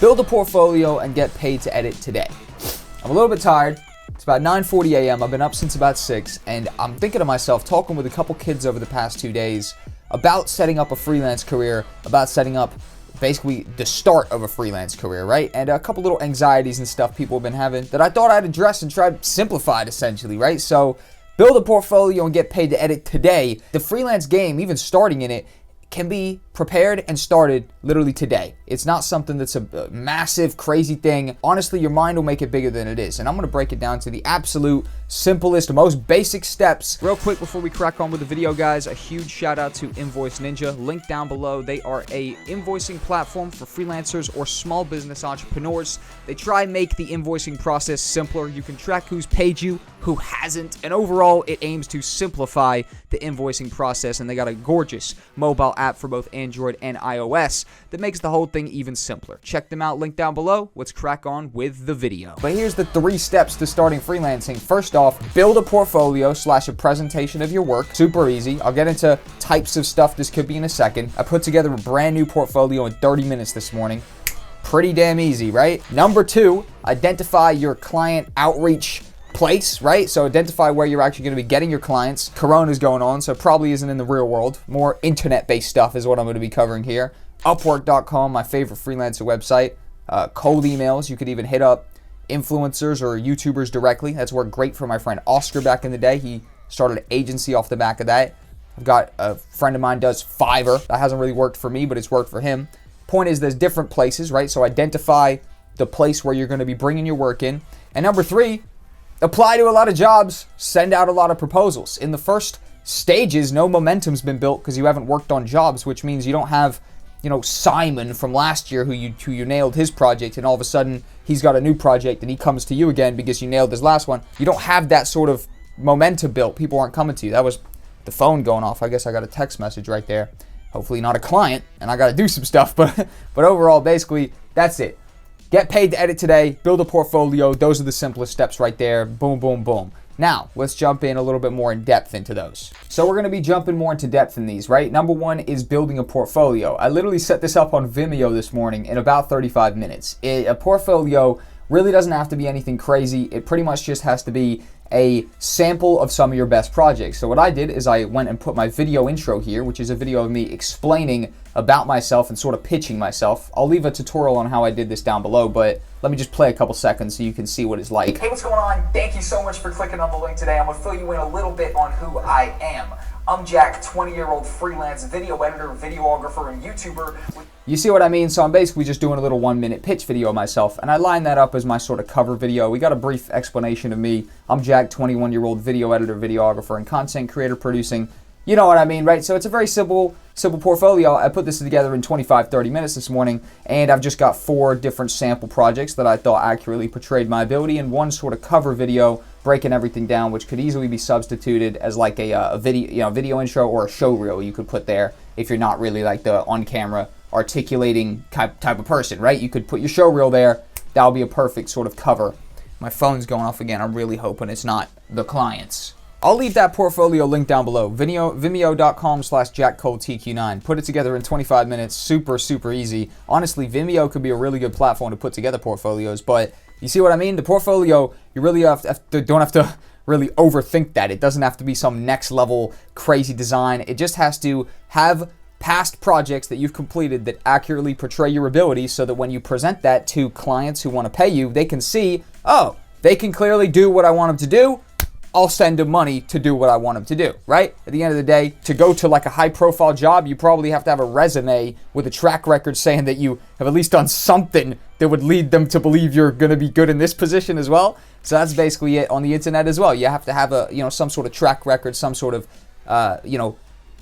build a portfolio and get paid to edit today. I'm a little bit tired. It's about 9:40 a.m. I've been up since about 6, and I'm thinking to myself, talking with a couple kids over the past 2 days about setting up a freelance career, about setting up basically the start of a freelance career, right? And a couple little anxieties and stuff people have been having that I thought I'd address and try simplified essentially, right? So build a portfolio and get paid to edit today. The freelance game, even starting in it, can be prepared and started literally today. It's not something that's a massive, crazy thing. Honestly, your mind will make it bigger than it is. And I'm gonna break it down to the absolute simplest, most basic steps. Real quick before we crack on with the video, guys, a huge shout out to Invoice Ninja. Link down below. They are a invoicing platform for freelancers or small business entrepreneurs. They try and make the invoicing process simpler. You can track who's paid you, who hasn't, and overall, it aims to simplify the invoicing process, and they got a gorgeous mobile app for both Android and iOS that makes the whole thing even simpler. Check them out, link down below. Let's crack on with the video. But here's the 3 steps to starting freelancing. First off, build a portfolio / a presentation of your work. Super easy. I'll get into types of stuff this could be in a second. I put together a brand new portfolio in 30 minutes this morning. Pretty damn easy, right? Number 2, identify your client outreach place, right? So identify where you're actually going to be getting your clients. Corona's going on, so probably isn't in the real world. More internet-based stuff is what I'm going to be covering here. Upwork.com, my favorite freelancer website. Cold emails, you could even hit up influencers or YouTubers directly. That's worked great for my friend Oscar back in the day. He started an agency off the back of that. I've got a friend of mine does Fiverr. That hasn't really worked for me, but it's worked for him. Point is, there's different places, right? So identify the place where you're going to be bringing your work in. And number 3, apply to a lot of jobs, send out a lot of proposals. In the first stages, no momentum's been built because you haven't worked on jobs, which means you don't have, Simon from last year who you nailed his project, and all of a sudden he's got a new project and he comes to you again because you nailed his last one. You don't have that sort of momentum built. People aren't coming to you. That was the phone going off. I guess I got a text message right there. Hopefully not a client, and I got to do some stuff, but overall, basically, that's it. Get paid to edit today, build a portfolio. Those are the simplest steps right there. Boom, boom, boom. Now, let's jump in a little bit more in depth into those. So we're going to be jumping more into depth in these, right? Number 1 is building a portfolio. I literally set this up on Vimeo this morning in about 35 minutes. A portfolio really doesn't have to be anything crazy. It pretty much just has to be a sample of some of your best projects. So what I did is I went and put my video intro here, which is a video of me explaining about myself and sort of pitching myself. I'll leave a tutorial on how I did this down below, but let me just play a couple seconds so you can see what it's like. Hey, what's going on? Thank you so much for clicking on the link today. I'm gonna fill you in a little bit on who I am. I'm Jack, 20-year-old freelance video editor, videographer, and YouTuber. You see what I mean? So I'm basically just doing a little 1-minute pitch video of myself, and I line that up as my sort of cover video. We got a brief explanation of me. I'm Jack, 21-year-old video editor, videographer, and content creator producing. You know what I mean, right? So it's a very simple portfolio. I put this together in 25-30 minutes this morning, and I've just got 4 different sample projects that I thought accurately portrayed my ability, and 1 sort of cover video breaking everything down, which could easily be substituted as like a video intro or a show reel you could put there if you're not really like the on-camera articulating type of person, right? You could put your show reel there. That'll be a perfect sort of cover. My phone's going off again. I'm really hoping it's not the clients. I'll leave that portfolio link down below. Vimeo.com/JackColeTQ9. Put it together in 25 minutes. Super, super easy. Honestly, Vimeo could be a really good platform to put together portfolios, but you see what I mean? The portfolio, you really don't have to really overthink that. It doesn't have to be some next level crazy design. It just has to have past projects that you've completed that accurately portray your ability so that when you present that to clients who want to pay you, they can see, oh, they can clearly do what I want them to do. I'll send them money to do what I want them to do, right? At the end of the day, to go to like a high profile job, you probably have to have a resume with a track record saying that you have at least done something that would lead them to believe you're going to be good in this position as well. So that's basically it on the internet as well. You have to have some sort of track record, some sort of,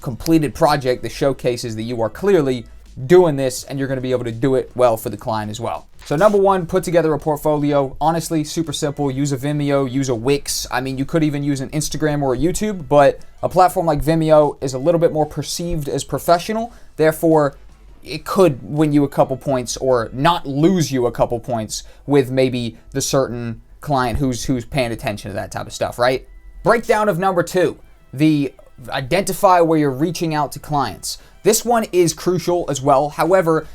completed project that showcases that you are clearly doing this and you're going to be able to do it well for the client as well. So number 1, put together a portfolio. Honestly, super simple. Use a Vimeo, use a Wix. I mean, you could even use an Instagram or a YouTube, but a platform like Vimeo is a little bit more perceived as professional. Therefore, it could win you a couple points or not lose you a couple points with maybe the certain client who's paying attention to that type of stuff, right? Breakdown of number 2, the identify where you're reaching out to clients. This one is crucial as well. However,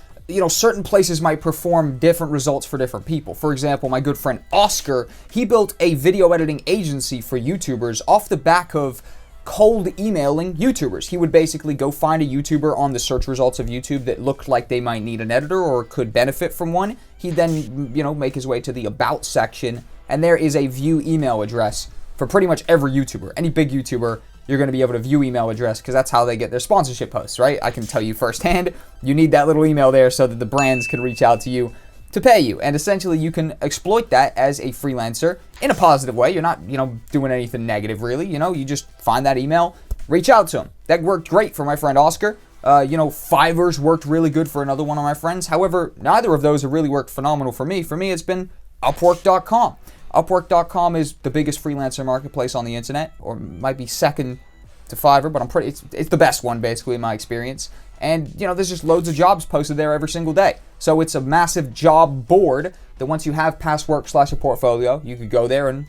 certain places might perform different results for different people. For example, my good friend Oscar, he built a video editing agency for YouTubers off the back of cold emailing YouTubers. He would basically go find a YouTuber on the search results of YouTube that looked like they might need an editor or could benefit from one. He'd then, make his way to the About section, and there is a view email address for pretty much every YouTuber. Any big YouTuber, you're going to be able to view email address because that's how they get their sponsorship posts, right? I can tell you firsthand, you need that little email there so that the brands can reach out to you to pay you. And essentially you can exploit that as a freelancer in a positive way. You're not, doing anything negative really. You just find that email, reach out to them. That worked great for my friend Oscar. Fiverr's worked really good for another one of my friends. However, neither of those have really worked phenomenal for me. For me, it's been Upwork.com. Upwork.com is the biggest freelancer marketplace on the internet, or might be second to Fiverr, but it's the best one basically in my experience. And there's just loads of jobs posted there every single day. So it's a massive job board that once you have past work / a portfolio, you could go there and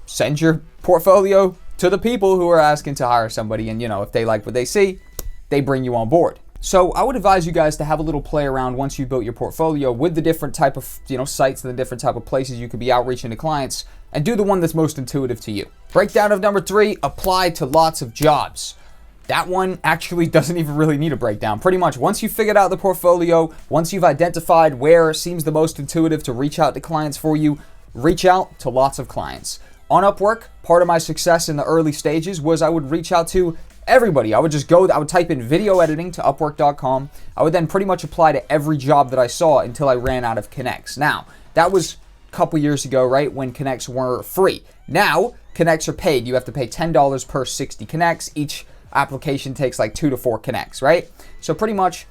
send your portfolio to the people who are asking to hire somebody. And if they like what they see, they bring you on board. So I would advise you guys to have a little play around once you've built your portfolio with the different type of sites and the different type of places you could be outreaching to clients, and do the one that's most intuitive to you. Breakdown of number 3, apply to lots of jobs. That one actually doesn't even really need a breakdown. Pretty much once you've figured out the portfolio, once you've identified where seems the most intuitive to reach out to clients for you, reach out to lots of clients. On Upwork, part of my success in the early stages was I would reach out to everybody. I would type in video editing to upwork.com. I would then pretty much apply to every job that I saw until I ran out of connects. Now, that was a couple years ago, right, when connects were free. Now, connects are paid. You have to pay $10 per 60 connects. Each application takes like 2 to 4 connects, right? So pretty much,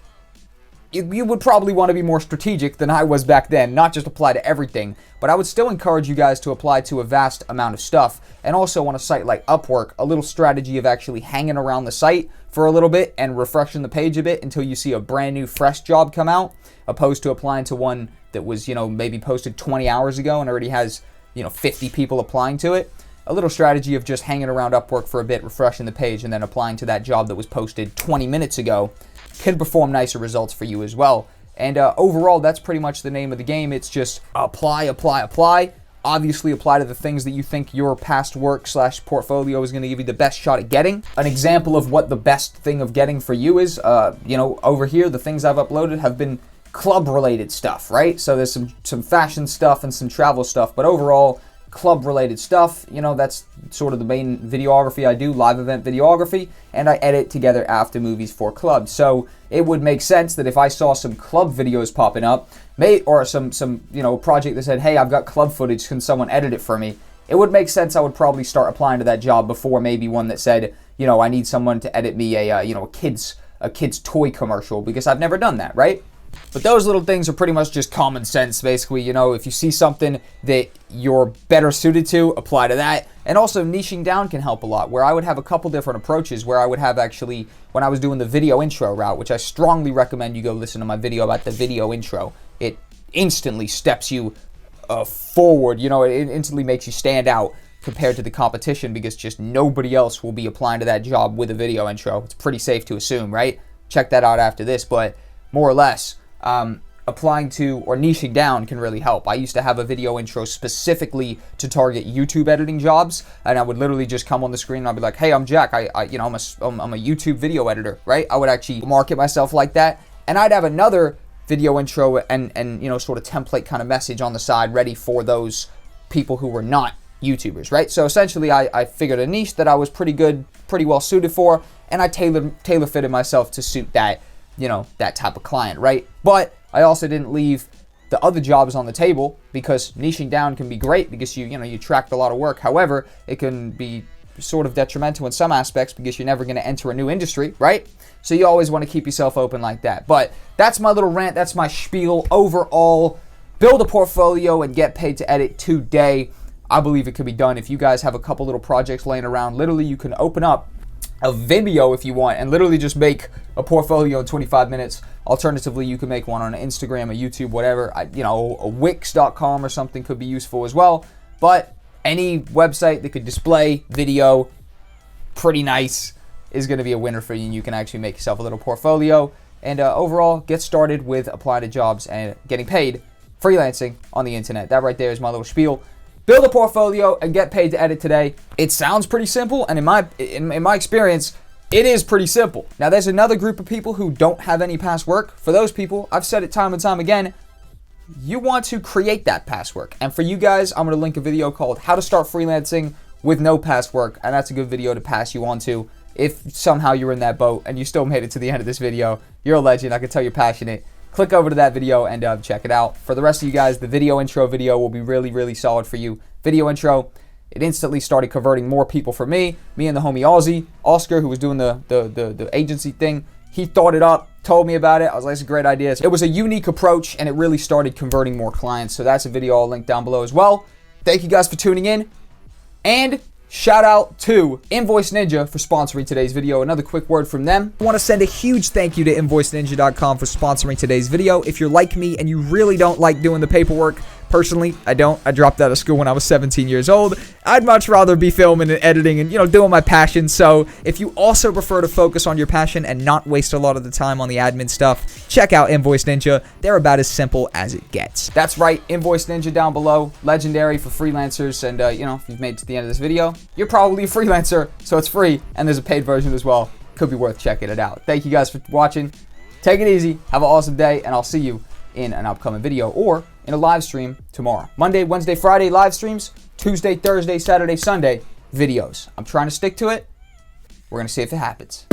you would probably want to be more strategic than I was back then, not just apply to everything, but I would still encourage you guys to apply to a vast amount of stuff. And also on a site like Upwork, a little strategy of actually hanging around the site for a little bit and refreshing the page a bit until you see a brand new fresh job come out, opposed to applying to one that was, maybe posted 20 hours ago and already has, 50 people applying to it. A little strategy of just hanging around Upwork for a bit, refreshing the page, and then applying to that job that was posted 20 minutes ago can perform nicer results for you as well. And overall, that's pretty much the name of the game. It's just apply, apply, apply. Obviously, apply to the things that you think your past work / portfolio is going to give you the best shot at getting. An example of what the best thing of getting for you is, over here, the things I've uploaded have been club-related stuff, right? So there's some fashion stuff and some travel stuff, but overall, club-related stuff, that's sort of the main videography I do, live event videography, and I edit together after movies for clubs. So it would make sense that if I saw some club videos popping up, or some project that said, hey, I've got club footage, can someone edit it for me? It would make sense I would probably start applying to that job before maybe one that said, I need someone to edit me a kid's toy commercial, because I've never done that, right? But those little things are pretty much just common sense, basically. If you see something that you're better suited to, apply to that. And also, niching down can help a lot, where I would have a couple different approaches, where I would have actually, when I was doing the video intro route, which I strongly recommend you go listen to my video about the video intro. It instantly steps you forward. It instantly makes you stand out compared to the competition, because just nobody else will be applying to that job with a video intro. It's pretty safe to assume, right? Check that out after this, but more or less, applying to or niching down can really help. I used to have a video intro specifically to target YouTube editing jobs, and I would literally just come on the screen and I'd be like, hey, I'm Jack. I'm a YouTube video editor, right? I would actually market myself like that, and I'd have another video intro and sort of template kind of message on the side ready for those people who were not YouTubers, right? So essentially, I figured a niche that I was pretty well suited for, and I tailor fitted myself to suit that that type of client, right? But I also didn't leave the other jobs on the table, because niching down can be great because you tracked a lot of work. However, it can be sort of detrimental in some aspects because you're never going to enter a new industry, right? So you always want to keep yourself open like that. But that's my little rant. That's my spiel. Overall, build a portfolio and get paid to edit today. I believe it could be done. If you guys have a couple little projects laying around, literally you can open up a Vimeo if you want and literally just make a portfolio in 25 minutes. Alternatively, you can make one on Instagram or YouTube, whatever. A Wix.com or something could be useful as well. But any website that could display video pretty nice is going to be a winner for you, and you can actually make yourself a little portfolio and overall get started with applying to jobs and getting paid freelancing on the internet. That right there is my little spiel. Build a portfolio and get paid to edit today. It sounds pretty simple, and in my experience, it is pretty simple. Now, there's another group of people who don't have any past work. For those people, I've said it time and time again, you want to create that past work. And for you guys, I'm going to link a video called How to Start Freelancing with No Past Work, and that's a good video to pass you on to. If somehow you're in that boat and you still made it to the end of this video, you're a legend. I can tell you're passionate. Click over to that video and check it out. For the rest of you guys, the video intro video will be really, really solid for you. Video intro, it instantly started converting more people for me. Me and the homie Oscar, who was doing the agency thing, he thought it up, told me about it. I was like, it's a great idea. It was a unique approach, and it really started converting more clients. So that's a video I'll link down below as well. Thank you guys for tuning in. And shout out to Invoice Ninja for sponsoring today's video. Another quick word from them. I want to send a huge thank you to invoiceninja.com for sponsoring today's video. If you're like me and you really don't like doing the paperwork, personally, I don't. I dropped out of school when I was 17 years old. I'd much rather be filming and editing and, doing my passion. So if you also prefer to focus on your passion and not waste a lot of the time on the admin stuff, check out Invoice Ninja. They're about as simple as it gets. That's right, Invoice Ninja down below. Legendary for freelancers. And, if you've made it to the end of this video, you're probably a freelancer, so it's free. And there's a paid version as well. Could be worth checking it out. Thank you guys for watching. Take it easy. Have an awesome day, and I'll see you in an upcoming video or in a live stream tomorrow. Monday, Wednesday, Friday live streams. Tuesday, Thursday, Saturday, Sunday videos. I'm trying to stick to it. We're going to see if it happens.